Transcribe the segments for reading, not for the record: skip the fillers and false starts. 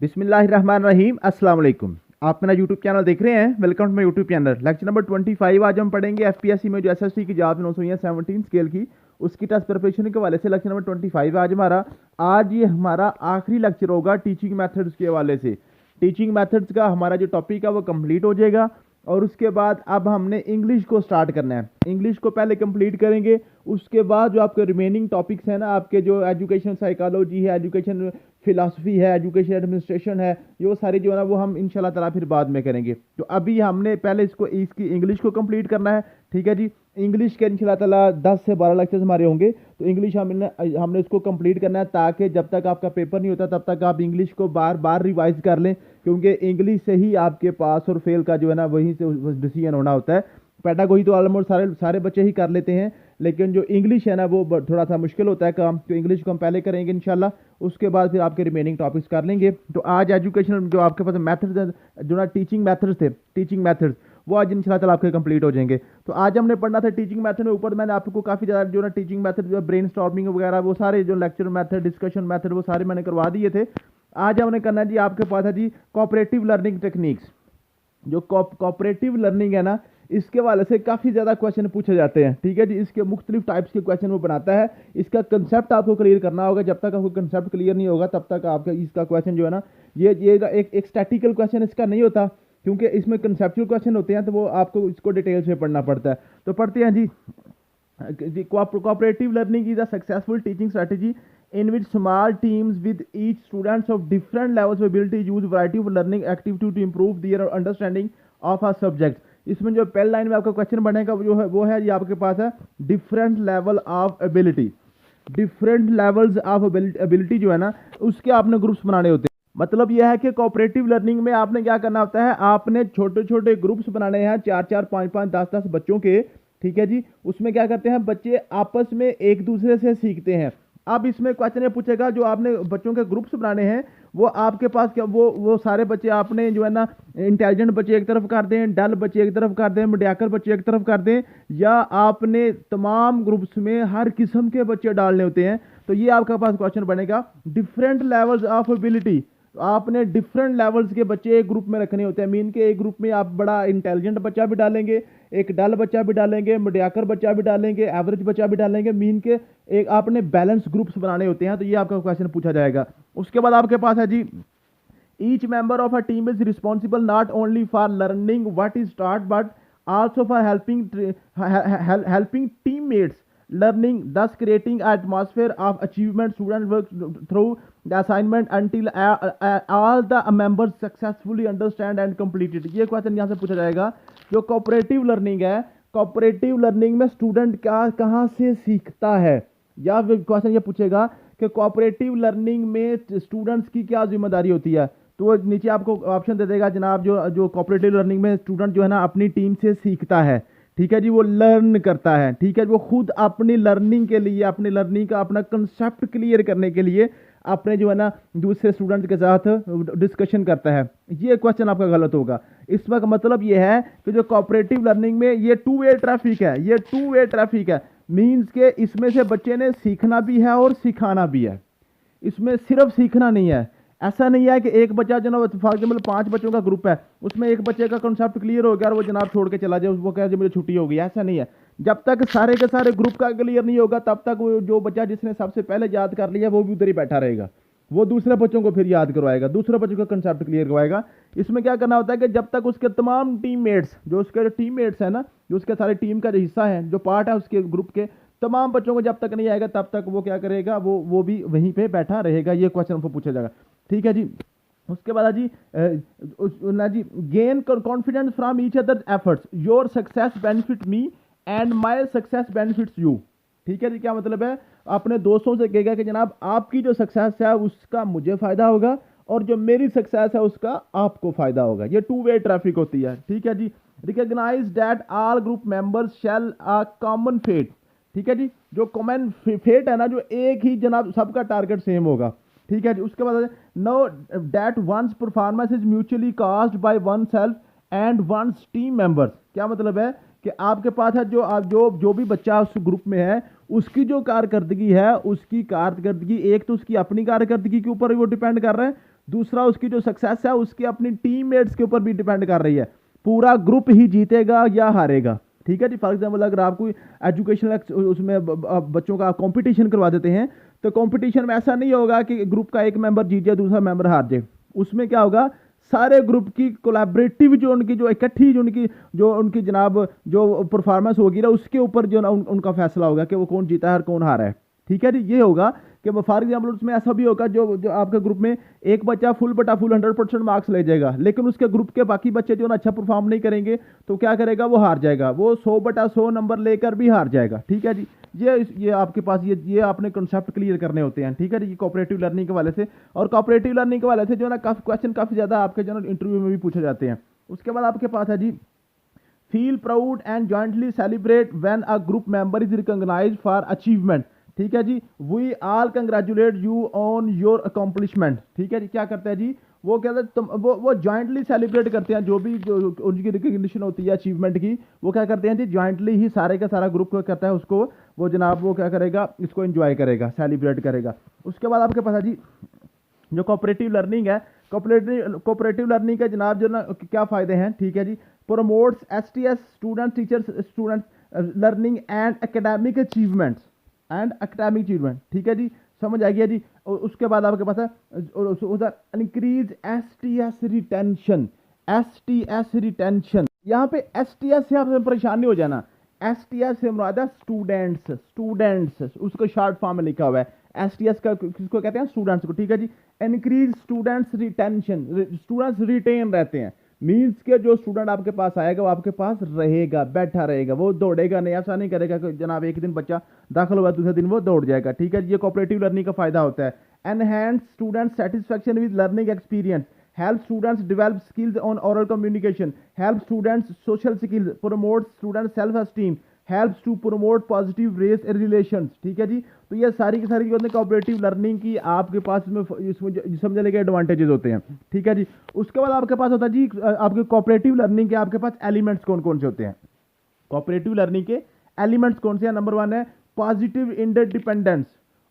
बिस्मिल्लाहिर्रहमानिर्रहीम अस्सलाम वालेकुम। आप मेरा यूट्यूब चैनल देख रहे हैं। Welcome to my YouTube channel. Lecture number 25 आज हम पढ़ेंगे एफपीएससी में जो एसएससी की जॉब 917 स्केल की उसकी टेस्ट प्रिपरेशन के हवाले से लेक्चर नंबर 25 आज ये हमारा आखिरी लेक्चर होगा टीचिंग मेथड्स के हवाले से। टीचिंग मेथड्स का हमारा जो टॉपिक है वो कंप्लीट हो जाएगा और उसके बाद अब हमने इंग्लिश को स्टार्ट करना है। इंग्लिश को पहले कंप्लीट करेंगे, उसके बाद जो आपके रिमेनिंग टॉपिक्स हैं ना, आपके जो एजुकेशन साइकोलॉजी है, एजुकेशन फिलासफी है, एजुकेशन एडमिनिस्ट्रेशन है, ये वो सारी जो है ना वो हम इंशाल्लाह ताला फिर बाद में करेंगे। तो अभी हमने पहले इसकी इंग्लिश को कंप्लीट करना है। ठीक है जी, इंग्लिश के इंशाल्लाह ताला 10 से 12 लेक्चर्स हमारे होंगे, तो इंग्लिश हमने उसको कंप्लीट करना है ताकि जब तक आपका पेपर नहीं होता तब तक आप इंग्लिश को बार बार रिवाइज कर लें, क्योंकि इंग्लिश से ही आपके पास और फेल का जो है ना वहीं से डिसीजन होना होता है। पेडागोजी तो ऑलमोस्ट सारे बच्चे ही कर लेते हैं, लेकिन जो इंग्लिश है ना वो थोड़ा सा मुश्किल होता है काम। तो इंग्लिश को हम पहले करेंगे इंशाल्लाह, उसके बाद फिर आपके रिमेनिंग टॉपिक्स कर लेंगे। तो आज एजुकेशन जो आपके पास मेथड्स जो ना टीचिंग मेथड्स थे, टीचिंग मेथड्स वो आज इंशाल्लाह ताला आपके कंप्लीट हो जाएंगे। तो आज हमने पढ़ना था टीचिंग मेथड में। ऊपर मैंने आपको काफ़ी ज़्यादा जो ना टीचिंग मेथड जो ब्रेन स्टॉर्मिंग वगैरह वो सारे जो लेक्चर मेथड, डिस्कशन मेथड वो सारे मैंने करवा दिए थे। आज हमने करना है जी, आपके पास है जी कोऑपरेटिव लर्निंग टेक्निक्स। जो कोऑपरेटिव लर्निंग है ना, इसके वाले से काफ़ी ज़्यादा क्वेश्चन पूछे जाते हैं। ठीक है जी, इसके मुख्तलिफ टाइप्स के क्वेश्चन वो बनाता है। इसका कंसेप्ट आपको क्लियर करना होगा। जब तक आपको कंसेप्ट क्लियर नहीं होगा तब तक आपका इसका क्वेश्चन जो है ना ये एक स्टैटिकल क्वेश्चन इसका नहीं होता, क्योंकि इसमें कंसेप्चुअल क्वेश्चन होते हैं, तो वो आपको इसको डिटेल से पढ़ना पड़ता है। तो पढ़ते हैं जी। Cooperative learning is a successful teaching strategy in which small teams with each students of different levels of ability use variety of learning activity to improve their understanding of a subject। इसमें जो पहले line में आपका question बनेगा वो है ये आपके पास है different level of ability. Different levels of ability जो है ना उसके आपने ग्रुप्स बनाने होते हैं। मतलब यह है कि कोऑपरेटिव लर्निंग में आपने क्या करना होता है, आपने छोटे छोटे ग्रुप्स बनाने हैं 4-4, 5-5, 10-10 बच्चों के। ठीक है जी, उसमें क्या करते हैं बच्चे आपस में एक दूसरे से सीखते हैं। अब इसमें क्वेश्चन ये पूछेगा जो आपने बच्चों के ग्रुप्स बनाने हैं वो आपके पास क्या वो सारे बच्चे आपने जो है ना इंटेलिजेंट बच्चे एक तरफ कर दें, डल बच्चे एक तरफ कर दें, मीडियाकर बच्चे एक तरफ कर दें, या आपने तमाम ग्रुप्स में हर किस्म के बच्चे डालने होते हैं। तो ये आपके पास क्वेश्चन बनेगा डिफरेंट लेवल्स ऑफ एबिलिटी। आपने डिफरेंट लेवल्स के बच्चे एक ग्रुप में रखने होते हैं। मीन के एक ग्रुप में आप बड़ा इंटेलिजेंट बच्चा भी डालेंगे, एक डल बच्चा भी डालेंगे, मीडियाकर बच्चा भी डालेंगे, एवरेज बच्चा भी डालेंगे। मीन के एक आपने बैलेंस ग्रुप्स बनाने होते हैं। तो ये आपका क्वेश्चन पूछा जाएगा। उसके बाद आपके पास है जी each member of a team is responsible not only for learning what is taught but also for helping teammates learning, thus creating an atmosphere of achievement. Students work through the assignment until all the members successfully understand and complete it। ये question यहाँ से पूछा जाएगा। जो cooperative learning है, cooperative learning में student कहाँ से सीखता है, या क्वेश्चन ये पूछेगा कि कोऑपरेटिव लर्निंग में स्टूडेंट्स की क्या जिम्मेदारी होती है। तो वो नीचे आपको ऑप्शन दे देगा जनाब, जो कोऑपरेटिव लर्निंग में स्टूडेंट जो है ना अपनी टीम से सीखता है। ठीक है जी, वो लर्न करता है। ठीक है, वो खुद अपनी लर्निंग के लिए, अपनी लर्निंग का अपना कंसेप्ट क्लियर करने के लिए अपने जो है ना दूसरे स्टूडेंट के साथ डिस्कशन करता है। ये क्वेश्चन आपका गलत होगा। इसका मतलब ये है कि जो कोऑपरेटिव लर्निंग में ये टू वे ट्रैफिक है, ये टू वे ट्रैफिक है। मीन्स के इसमें से बच्चे ने सीखना भी है और सिखाना भी है। इसमें सिर्फ सीखना नहीं है। ऐसा नहीं है कि एक बच्चा जो ना फॉर एग्जाम्पल 5 बच्चों का ग्रुप है, उसमें एक बच्चे का कॉन्सेप्ट क्लियर हो गया और वो जनाब छोड़ के चला जाए, वो कहे मुझे छुट्टी हो गई। ऐसा नहीं है। जब तक सारे के सारे ग्रुप का क्लियर नहीं होगा तब तक वो जो बच्चा जिसने सबसे पहले याद कर लिया वो भी उधर ही बैठा रहेगा। वो दूसरे बच्चों को फिर याद करवाएगा, दूसरे बच्चों का कंसेप्ट क्लियर करवाएगा। इसमें क्या करना होता है कि जब तक उसके तमाम टीममेट्स जो है ना, जो उसके सारे टीम का जो हिस्सा है, जो पार्ट है उसके ग्रुप के तमाम बच्चों को जब तक नहीं आएगा तब तक वो क्या करेगा, वो भी वहीं पे बैठा रहेगा। ये क्वेश्चन हमको पूछा जाएगा। ठीक है जी। उसके बाद जी ना जी gain confidence from each other efforts, your success benefit me and my success benefits you. ठीक है जी, क्या मतलब है, अपने दोस्तों से कहेगा कि जनाब आपकी जो सक्सेस है उसका मुझे फायदा होगा और जो मेरी सक्सेस है उसका आपको फायदा होगा। ये टू वे ट्रैफिक होती है। ठीक है जी। Recognise that all group members shall a common fate. ठीक है जी, जो कॉमन फेट है ना, जो एक ही जनाब सबका टारगेट सेम होगा। ठीक है जी। उसके बाद know that one's performance is mutually caused by one self and one's team members. क्या मतलब है कि आपके पास है जो भी बच्चा उस ग्रुप में है उसकी जो कारकर्दगी है, उसकी कारकर्दगी एक तो उसकी अपनी कारकर्दगी के ऊपर वो डिपेंड कर रहा है, दूसरा उसकी जो सक्सेस है उसकी अपनी टीममेट्स के ऊपर भी डिपेंड कर रही है, पूरा ग्रुप ही जीतेगा या हारेगा। ठीक है जी। फॉर एग्जाम्पल अगर आप कोई एजुकेशनल उसमें बच्चों का कंपटीशन करवा देते हैं, तो कंपटीशन में ऐसा नहीं होगा कि ग्रुप का एक मेंबर जीत जाए दूसरा मेंबर हार जाए। उसमें क्या होगा, सारे ग्रुप की कोलैबोरेटिव जो उनकी जो इकट्ठी जो उनकी जनाब जो परफॉर्मेंस होगी ना, उसके ऊपर जो ना उनका फैसला होगा कि वो कौन जीता है और कौन हारा है। ठीक है जी। ये होगा कि फॉर एग्जाम्पल उसमें ऐसा भी होगा जो आपके ग्रुप में एक बच्चा फुल 100% मार्क्स ले जाएगा, लेकिन उसके ग्रुप के बाकी बच्चे जो ना अच्छा परफॉर्म नहीं करेंगे, तो क्या करेगा, वो हार जाएगा, वो 100/100 नंबर लेकर भी हार जाएगा। ठीक है जी। ये आपके पास ये आपने कंसेप्ट क्लियर करने होते हैं। ठीक है जी। कोऑपरेटिव लर्निंग के वाले से, और कोऑपरेटिव लर्निंग के वाले से जो ना काफी क्वेश्चन काफी ज्यादा आपके जो ना इंटरव्यू में भी पूछे जाते हैं। उसके बाद आपके पास है जी, feel proud and jointly celebrate when a group member is recognised for achievement. ठीक है जी। We all congratulate you on your accomplishment. ठीक है जी। क्या करते हैं जी, वो कहते हैं तुम वो जॉइंटली सेलिब्रेट करते हैं, जो भी जो उनकी रिकग्निशन होती है अचीवमेंट की, वो क्या करते हैं जी, जॉइंटली ही सारे का सारा ग्रुप करता है उसको, वो जनाब वो क्या करेगा, इसको एंजॉय करेगा, सेलिब्रेट करेगा। उसके बाद आपके पास है जी, जो कोऑपरेटिव लर्निंग है, कोऑपरेटिव लर्निंग के जनाब जो ना क्या फ़ायदे हैं। ठीक है जी। Promotes STS student teachers students learning and academic achievements ठीक है जी। समझ आ गया जी। और उसके बाद आपके पास है उधर इंक्रीज एसटीएस रिटेंशन। यहाँ पे एसटीएस से आपसे परेशान नहीं हो जाना। एसटीएस से मुराद है स्टूडेंट्स, उसको शॉर्ट फॉर्म में लिखा हुआ है। एसटीएस का किसको कहते हैं, स्टूडेंट्स को। ठीक है जी। Increase students retention, students retain रहते हैं, मीन्स के जो स्टूडेंट आपके पास आएगा वो आपके पास रहेगा, बैठा रहेगा, वो दौड़ेगा नहीं, ऐसा नहीं करेगा कि जनाब एक दिन बच्चा दाखिल हुआ दूसरे दिन वो दौड़ जाएगा। ठीक है। ये कोऑपरेटिव लर्निंग का फायदा होता है। Enhance student satisfaction with learning experience, help students develop skills on oral communication, help students social skills, promote student self esteem, helps to promote positive race relations। ठीक है जी। तो ये सारी की सारी कोऑपरेटिव लर्निंग की आपके पास इसमें समझने के एडवांटेजेस होते हैं। ठीक है जी। उसके बाद आपके पास होता है जी, आपके कोऑपरेटिव लर्निंग के आपके पास एलिमेंट्स कौन कौन से होते हैं। कोऑपरेटिव लर्निंग के एलिमेंट्स कौन से हैं। नंबर 1 है पॉजिटिव इंटरडिपेंडेंस,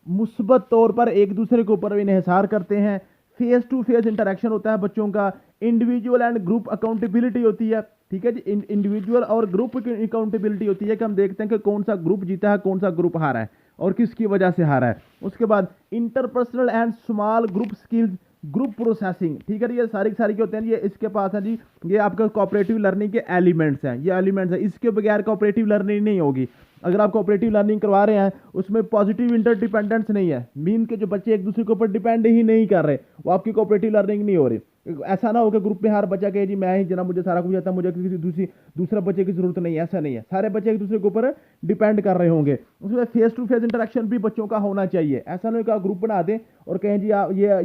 मुस्बत तौर पर एक दूसरे के ऊपर इन्हिसार करते हैं। फेस टू फेस इंटरेक्शन होता है बच्चों का। इंडिविजुअल एंड ग्रुप अकाउंटेबिलिटी होती है। ठीक है जी। इंडिविजुअल और ग्रुप की अकाउंटेबिलिटी होती है कि हम देखते हैं कि कौन सा ग्रुप जीता है, कौन सा ग्रुप हारा है और किसकी वजह से हारा है। उसके बाद interpersonal and small group skills, group processing. ठीक है। ये सारी के होते हैं, ये इसके पास है जी, ये आपका कोऑपरेटिव लर्निंग के एलिमेंट्स हैं, ये एलिमेंट्स हैं। इसके बगैर कोऑपरेटिव लर्निंग नहीं होगी। अगर आप कोऑपरेटिव लर्निंग करवा रहे हैं उसमें पॉजिटिव इंटरडिपेंडेंस नहीं है, मीन के जो बच्चे एक दूसरे के ऊपर डिपेंड ही नहीं कर रहे, वो आपकी कोऑपरेटिव लर्निंग नहीं हो रही। ऐसा ना हो कि ग्रुप में हर बच्चा कहे जी मैं ही जना मुझे सारा कुछ आता, मुझे किसी दूसरे बच्चे की जरूरत नहीं है। ऐसा नहीं है, सारे बच्चे एक दूसरे के ऊपर डिपेंड कर रहे होंगे। उसमें फेस टू फेस इंटरेक्शन भी बच्चों का होना चाहिए। ऐसा नहीं कि ग्रुप बना दें और कहें जी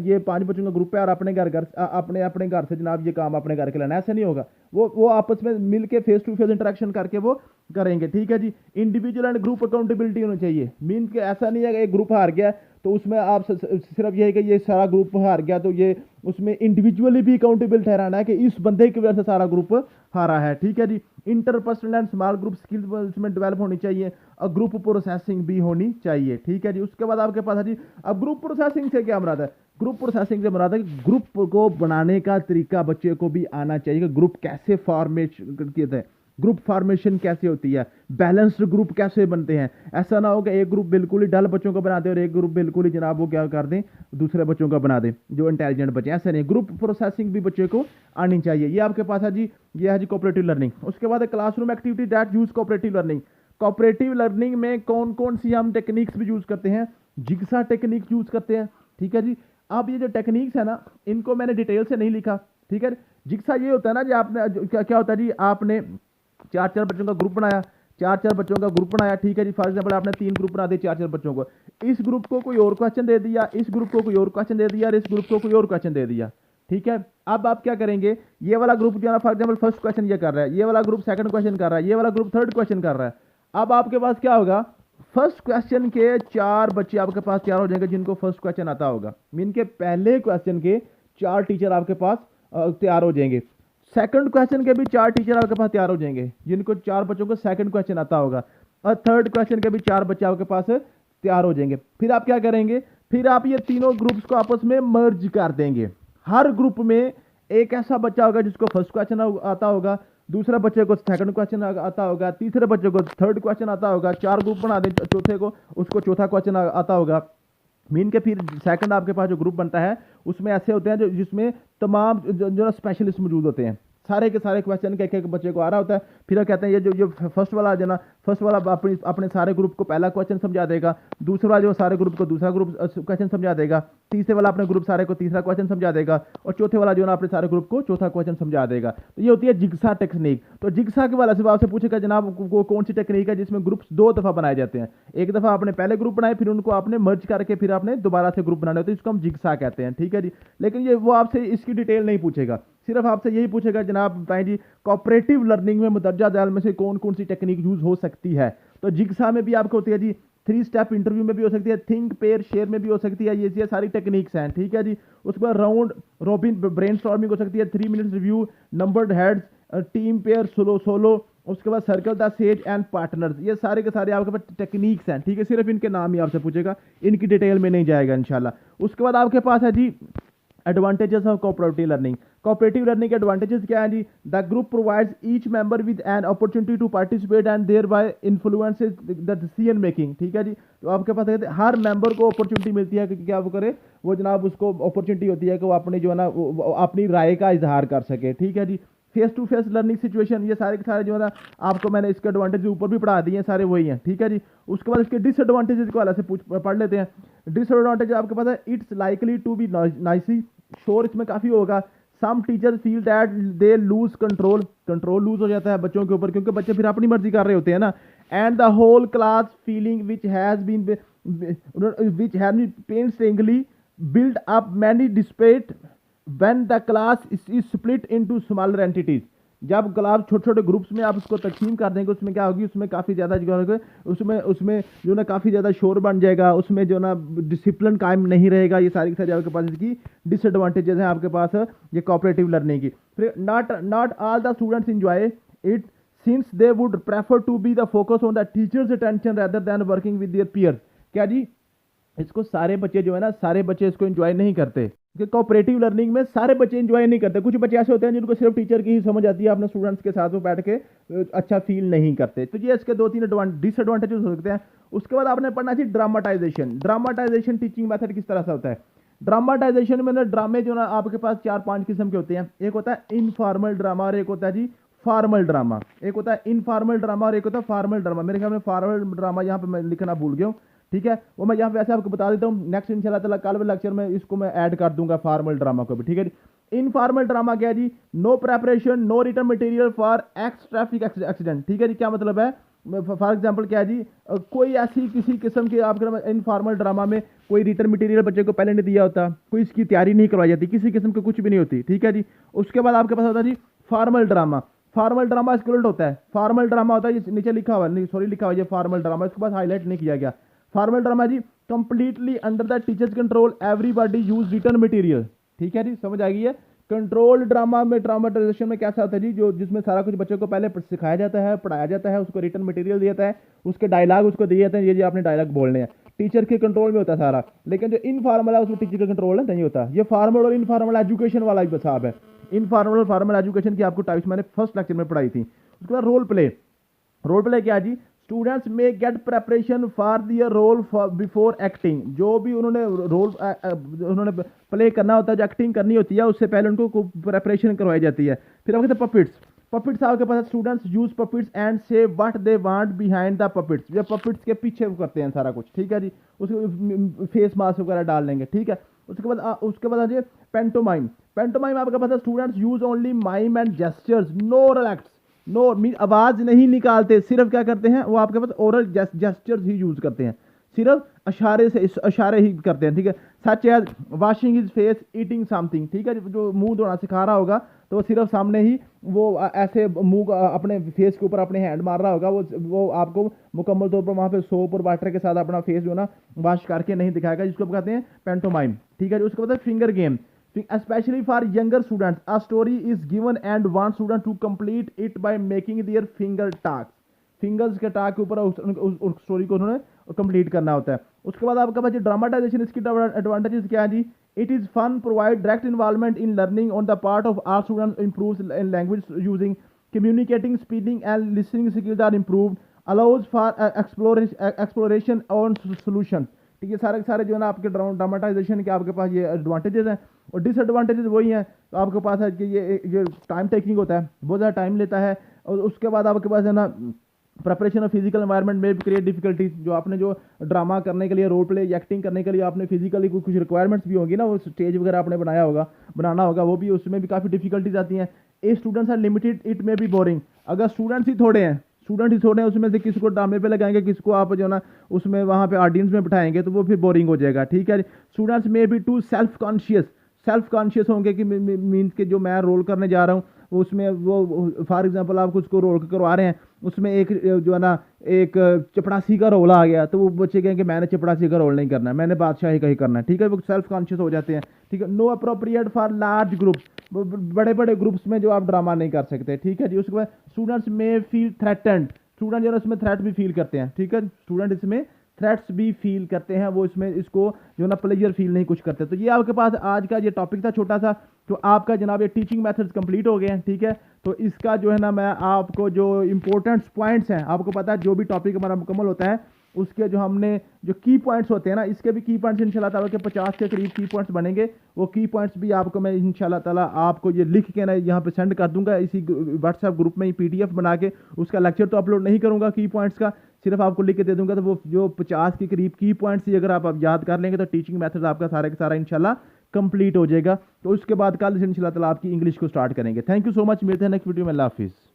ये 5 बच्चों का ग्रुप है और अपने घर से जनाब ये काम अपने घर के लाना, ऐसा नहीं होगा। वो आपस में मिल के फेस टू फेस इंटरेक्शन करके वो करेंगे। ठीक है जी। इंडिविजुअल एंड ग्रुप अकाउंटेबिलिटी होनी चाहिए, मीन के ऐसा नहीं है कि एक ग्रुप हार गया तो उसमें आप सिर्फ ये है कि ये सारा ग्रुप हार गया तो ये उसमें इंडिविजुअली भी अकाउंटेबल ठहराना है कि इस बंदे की वजह से सारा ग्रुप हारा है। ठीक है जी। Interpersonal and small group skills उसमें डेवलप होनी चाहिए और ग्रुप प्रोसेसिंग भी होनी चाहिए। ठीक है जी। उसके बाद आपके पास है जी, अब ग्रुप प्रोसेसिंग से क्या मुराद है। ग्रुप प्रोसेसिंग से मुराद है कि ग्रुप को बनाने का तरीका बच्चे को भी आना चाहिए कि ग्रुप कैसे फॉर्मेशन किए हैं, ग्रुप फॉर्मेशन कैसे होती है, बैलेंस्ड ग्रुप कैसे बनते हैं। ऐसा ना हो कि एक ग्रुप बिल्कुल ही डल बच्चों का बना दे और एक ग्रुप बिल्कुल ही जनाब वो क्या कर दें, दूसरे बच्चों का बना दें जो इंटेलिजेंट बच्चे। ऐसा नहीं, ग्रुप प्रोसेसिंग भी बच्चे को आनी चाहिए। ये आपके पास है जी, ये है जी कोऑपरेटिव लर्निंग। उसके बाद classroom activity that use cooperative learning. Cooperative learning में कौन कौन सी हम टेक्निक्स भी यूज करते हैं, जिग्सा टेक्निक यूज करते हैं। ठीक है जी। अब ये जो टेक्निक्स है ना, इनको मैंने डिटेल से नहीं लिखा। ठीक है। जिग्सा ये होता है ना जी, आपने क्या होता है जी, आपने 4 बच्चों का ग्रुप बनाया, 4 बच्चों का ग्रुप बनाया। ठीक है जी। फॉर एग्जाम्पल आपने 3 ग्रुप बना दिए 4 बच्चों को, इस ग्रुप को कोई और क्वेश्चन दे दिया, इस ग्रुप को कोई और क्वेश्चन दे दिया और इस ग्रुप को कोई और क्वेश्चन दे दिया। ठीक है। अब आप क्या करेंगे, ये वाला ग्रुप जो है ना फॉर एग्जाम्पल फर्स्ट क्वेश्चन ये कर रहा है, ये वाला ग्रुप सेकंड क्वेश्चन कर रहा है, ये वाला ग्रुप थर्ड क्वेश्चन कर रहा है। अब आपके पास क्या होगा, फर्स्ट क्वेश्चन के 4 बच्चे आपके पास तैयार हो जाएंगे जिनको फर्स्ट क्वेश्चन आता होगा, मीन के पहले क्वेश्चन के 4 टीचर आपके पास तैयार हो जाएंगे। सेकंड क्वेश्चन के भी 4 टीचर आपके पास तैयार हो जाएंगे जिनको 4 बच्चों को सेकंड क्वेश्चन आता होगा, और थर्ड क्वेश्चन के भी 4 बच्चे आपके पास तैयार हो जाएंगे। फिर आप क्या करेंगे, फिर आप ये तीनों ग्रुप्स को आपस में मर्ज कर देंगे। हर ग्रुप में एक ऐसा बच्चा होगा जिसको फर्स्ट क्वेश्चन आता होगा, दूसरा बच्चे को सेकंड क्वेश्चन आता होगा, तीसरे बच्चे को थर्ड क्वेश्चन आता होगा, 4 ग्रुप बना दें, चौथे को उसको चौथा क्वेश्चन आता होगा। मीन के फिर सेकंड आपके पास जो ग्रुप बनता है उसमें ऐसे होते हैं जो जिसमें तमाम जो स्पेशलिस्ट मौजूद होते हैं, सारे के सारे क्वेश्चन के एक बच्चे को आ रहा होता है। फिर वो कहते हैं ये जो फर्स्ट वाला जो ना, फर्स्ट वाला अपने सारे ग्रुप को पहला क्वेश्चन समझा देगा, दूसरा वाला जो सारे ग्रुप को दूसरा ग्रुप क्वेश्चन समझा देगा, तीसरे वाला अपने ग्रुप सारे को तीसरा क्वेश्चन समझा देगा, और चौथे वाला जो ना अपने सारे ग्रुप को चौथा क्वेश्चन समझा देगा। तो ये होती है जिग्सा टेक्निक। तो जिग्सा के वाले से आपसे पूछेगा जनाब वो कौन सी टेक्निक है जिसमें ग्रुप्स 2 दफ़ा बनाए जाते हैं, एक दफ़ा आपने पहले ग्रुप बनाए फिर उनको आपने मर्ज करके फिर आपने दोबारा से ग्रुप बनाने होते हैं, इसको हम जिग्सा कहते हैं, ठीक है जी। लेकिन ये वो आपसे इसकी डिटेल नहीं पूछेगा, सिर्फ आपसे यही पूछेगा जनाब बताएं जी कोऑपरेटिव लर्निंग में मुदर्जा जाल में से कौन कौन सी टेक्निक यूज हो सकती है। तो जिग्सा में भी आपको होती है जी, 3 स्टेप इंटरव्यू में भी हो सकती है, थिंक पेयर शेयर में भी हो सकती है, ये सारी टेक्निक्स हैं, ठीक है जी। उसके बाद राउंड रॉबिन ब्रेनस्टॉर्मिंग हो सकती है, 3 minutes review, numbered heads, team pair, solo, उसके बाद circle the sage and partners, ये सारे के सारे आपके पास टेक्निक्स हैं, ठीक है। सिर्फ इनके नाम ही आपसे पूछेगा, इनकी डिटेल में नहीं जाएगा इंशाल्लाह। उसके बाद आपके पास है जी advantages of cooperative learning. Cooperative learning के एडवांटेजेस क्या है जी? The group provides each member with an opportunity to participate and thereby influences the decision making, ठीक है जी। तो आपके पास हर मेंबर को अपॉर्चुनिटी मिलती है कि क्या वो करे, वो जनाब उसको अपॉर्चुनिटी होती है कि वो अपनी जो है ना अपनी राय का इजहार कर सके, ठीक है जी। Face to face learning situation, ये सारे के सारे जो है ना आपको मैंने इसके एडवांटेज ऊपर भी पढ़ा दिए हैं, सारे वही हैं, ठीक है जी। उसके बाद इसके डिसएडवांटेजेस को अलग से पढ़ लेते हैं। डिसएडवांटेज आपके पास है, it's likely to be noisy, शोर इसमें काफ़ी होगा। Some teachers feel that they lose control lose हो जाता है बच्चों के ऊपर, क्योंकि बच्चे फिर अपनी मर्जी कर रहे होते हैं ना। And the whole class feeling which has been painstakingly build up many despite when the class is split into smaller entities। जब क्लास छोटे छोटे ग्रुप्स में आप उसको तकसीम कर देंगे उसमें क्या होगी, उसमें काफ़ी ज़्यादा जो उसमें जो ना काफ़ी ज़्यादा शोर बन जाएगा, उसमें जो ना डिसिप्लिन कायम नहीं रहेगा। ये सारी की सारी आपके पास इसकी डिसएडवांटेजेस हैं आपके पास ये कोऑपरेटिव लर्निंग की। फिर not all the students enjoy it since they would prefer to be the focus on the teachers attention rather than working with their peers. क्या जी, इसको सारे बच्चे जो है ना, सारे बच्चे इसको एंजॉय नहीं करते, क्योंकि कोऑपरेटिव लर्निंग में सारे बच्चे एंजॉय नहीं करते। कुछ बच्चे ऐसे होते हैं जिनको सिर्फ टीचर की ही समझ आती है, अपने स्टूडेंट्स के साथ वो बैठ के अच्छा फील नहीं करते। तो ये इसके 2-3 डिसएडवांटेजेस हो सकते हैं। उसके बाद आपने पढ़ना चाहिए ड्रामाटाइजेशन टीचिंग मेथड किस तरह से होता है। ड्रामाटाइजेशन में ना ड्रामे जो ना आपके पास 4-5 किस्म के होते हैं। एक होता है इनफॉर्मल ड्रामा और एक होता है जी फॉर्मल ड्रामा। एक होता है इनफॉर्मल ड्रामा और एक होता है फॉर्मल ड्रामा। मेरे ख्याल में फॉर्मल ड्रामा यहाँ पे मैं लिखना भूल गया हूँ, ठीक है, वो मैं यहाँ पे ऐसे आपको बता देता हूँ। नेक्स्ट इंशाल्लाह ताला कल वाले लेक्चर में इसको मैं ऐड कर दूंगा फॉर्मल ड्रामा को भी, ठीक है जी। इनफॉर्मल ड्रामा क्या है जी? No preparation, no written material for ex traffic accident, ठीक है जी। क्या मतलब है? फॉर एग्जाम्पल क्या है जी, कोई ऐसी किसी किस्म के आपके इनफॉर्मल ड्रामा में कोई रिटर्न मटेरियल बच्चे को पहले नहीं दिया होता, कोई इसकी तैयारी नहीं करवाई जाती, किसी किस्म की कुछ भी नहीं होती, ठीक है जी। उसके बाद आपके पास होता है जी फॉर्मल ड्रामा। फॉर्मल ड्रामा इसके उल्ट होता है। फॉर्मल ड्रामा होता है, नीचे लिखा हुआ नहीं, सॉरी लिखा हुआ है फॉर्मल ड्रामा, इसके पास हाईलाइट नहीं किया गया। फॉर्मल ड्रामा जी completely under the teachers control, everybody use return material, ठीक है जी, समझ आ गई है। कंट्रोल ड्रामा में ड्रामाटाइजेशन में कैसा होता है जी, जो जिसमें सारा कुछ बच्चों को पहले सिखाया जाता है, पढ़ाया जाता है, उसको रिटर्न मटेरियल दिया जाता है, उसके डायलॉग उसको दिए जाते हैं, ये जी आपने डायलॉग बोलने हैं, टीचर के कंट्रोल में होता है सारा। लेकिन जो इनफॉर्मल है उसमें टीचर का कंट्रोल नहीं होता। ये फॉर्मल और इनफॉर्मल एजुकेशन वाला ही हिसाब है। इनफॉर्मल और फॉर्मल एजुकेशन की आपको टाइप्स मैंने फर्स्ट लेक्चर में पढ़ाई थी। उसके बाद रोल प्ले क्या जी? स्टूडेंट्स में get preparation for their role before acting. जो भी उन्होंने रोल उन्होंने प्ले करना होता है, जो एक्टिंग करनी होती है, उससे पहले उनको प्रेपरेशन करवाई जाती है। फिर आपके पपिट्स आपके पास students use puppets and say what they want behind the puppets. ये पपिट्स के पीछे करते हैं सारा कुछ, ठीक है जी। उसको फेस मास्क वगैरह डाल लेंगे, ठीक है। उसके बाद आ पेंटोमाइम आपके पास students use only mime and gestures, no relax, no mean आवाज नहीं निकालते, सिर्फ क्या करते हैं वो आपके पास ओरल जेस्चर्स ही यूज करते हैं, सिर्फ इशारे ही करते हैं, ठीक है। Such as washing his face, eating something, ठीक है। जो मुंह धोना सिखा रहा होगा तो वो सिर्फ सामने ही वो ऐसे मुंह अपने फेस के ऊपर अपने हैंड मार रहा होगा, वो आपको मुकम्मल तौर पर वहाँ पे सोप और वाटर के साथ अपना फेस जो ना वॉश करके नहीं दिखाएगा, जिसको कहते हैं पेंटोमाइम, ठीक है। उसके बाद finger game, especially for younger students, a story is given and one student to complete it by making their finger talks। Fingers के टाक के ऊपर उस स्टोरी को उन्होंने कंप्लीट करना होता है। उसके बाद आपका पास ड्रामाटाइजेशन, इसकी एडवांटेजेस क्या है जी? It is fun, provide direct involvement in learning on the part of our students, improves in language using, communicating, speaking and listening skills are improved, allows for exploration on solution। ठीक है, सारे के सारे जो है ना आपके ड्रामेटाइजेशन के आपके पास ये एडवांटेजेस हैं, और डिसएडवांटेजेस वही हैं। तो आपके पास है कि ये टाइम टेकिंग होता है, बहुत ज़्यादा टाइम लेता है, और उसके बाद आपके पास है ना प्रिपरेशन ऑफ फिजिकल एनवायरनमेंट में भी क्रिएट डिफिकल्टीज। जो आपने जो ड्रामा करने के लिए, रोल प्ले या एक्टिंग करने के लिए आपने फिजिकली कुछ रिक्वायरमेंट्स भी होंगी ना, वो स्टेज वगैरह आपने बनाना होगा, वो भी उसमें भी काफ़ी डिफिकल्टीज आती हैं। ए स्टूडेंट्स आर लिमिटेड, इट में बी बोरिंग। अगर स्टूडेंट्स ही थोड़े हैं, उसमें से किसी को ड्रामे पे लगाएंगे, किसको आप जो ना उसमें वहाँ पे ऑडियंस में बिठाएंगे, तो वो फिर बोरिंग हो जाएगा। ठीक है, स्टूडेंट्स में बी टू सेल्फ कॉन्शियस होंगे कि मीन्स के जो मैं रोल करने जा रहा हूँ उसमें वो फॉर एग्जांपल आप कुछ को रोल करवा रहे हैं, उसमें एक जो है ना एक चपड़ासी का रोल आ गया, तो वो बच्चे कहेंगे मैंने चपड़ासी का रोल नहीं करना है, मैंने बादशाही का ही करना है। ठीक है, वो सेल्फ कॉन्शियस हो जाते हैं। ठीक है, no appropriate for large groups, बड़े बड़े ग्रुप्स में जो आप ड्रामा नहीं कर सकते। ठीक है जी, उसके बाद स्टूडेंट्स में फील थ्रेटेंड, स्टूडेंट जो है इसमें थ्रेट भी फील करते हैं। ठीक है, स्टूडेंट इसमें थ्रेट्स भी फील करते हैं, वो इसमें इसको जो ना प्लेजर फील नहीं कुछ करते। तो ये आपके पास आज का ये टॉपिक था छोटा सा, तो आपका जनाब ये टीचिंग मेथड्स कंप्लीट हो गए हैं। ठीक है, तो इसका जो है ना मैं आपको जो इंपॉर्टेंट पॉइंट्स हैं, आपको पता है जो भी टॉपिक हमारा मुकम्मल होता है उसके जो हमने जो की पॉइंट्स होते हैं ना, इसके भी की पॉइंट्स इंशाल्लाह ताला के 50 के करीब की पॉइंट्स बनेंगे। वो की पॉइंट्स भी आपको मैं इंशाल्लाह ताला आपको ये लिख के ना यहाँ पे सेंड कर दूंगा, इसी व्हाट्सएप ग्रुप में ही PDF बना के। उसका लेक्चर तो अपलोड नहीं करूँगा की पॉइंट्स का, सिर्फ आपको लिख के दे दूंगा। तो वो जो 50 के करीब की पॉइंट्स ही अगर आप याद कर लेंगे तो टीचिंग मेथड आपका सारा का सारा इंशाल्लाह कंप्लीट हो जाएगा। तो उसके बाद कल से इंशाल्लाह ताला आपकी इंग्लिश को स्टार्ट करेंगे। थैंक यू सो मच, मिलते हैं नेक्स्ट वीडियो में। अल्लाह हाफिज़।